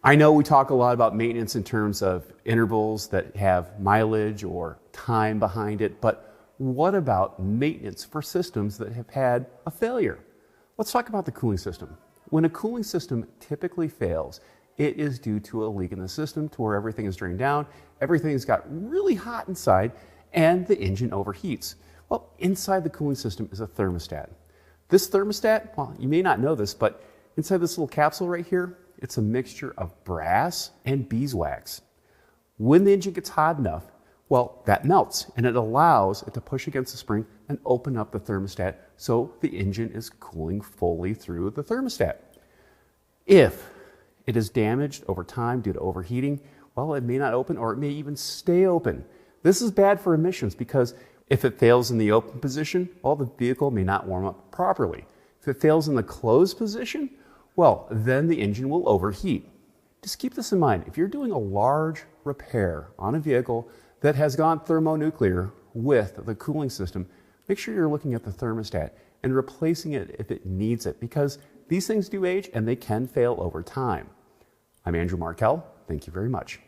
I know we talk a lot about maintenance in terms of intervals that have mileage or time behind it, but what about maintenance for systems that have had a failure? Let's talk about the cooling system. When a cooling system typically fails, it is due to a leak in the system to where everything is drained down, everything's got really hot inside, and the engine overheats. Well, inside the cooling system is a thermostat. This thermostat, well, you may not know this, but inside this little capsule right here, it's a mixture of brass and beeswax. When the engine gets hot enough, well, that melts and it allows it to push against the spring and open up the thermostat so the engine is cooling fully through the thermostat. If it is damaged over time due to overheating, well, it may not open or it may even stay open. This is bad for emissions because if it fails in the open position, well, the vehicle may not warm up properly. If it fails in the closed position, well, then the engine will overheat. Just keep this in mind. If you're doing a large repair on a vehicle that has gone thermonuclear with the cooling system, make sure you're looking at the thermostat and replacing it if it needs it, because these things do age and they can fail over time. I'm Andrew Markel. Thank you very much.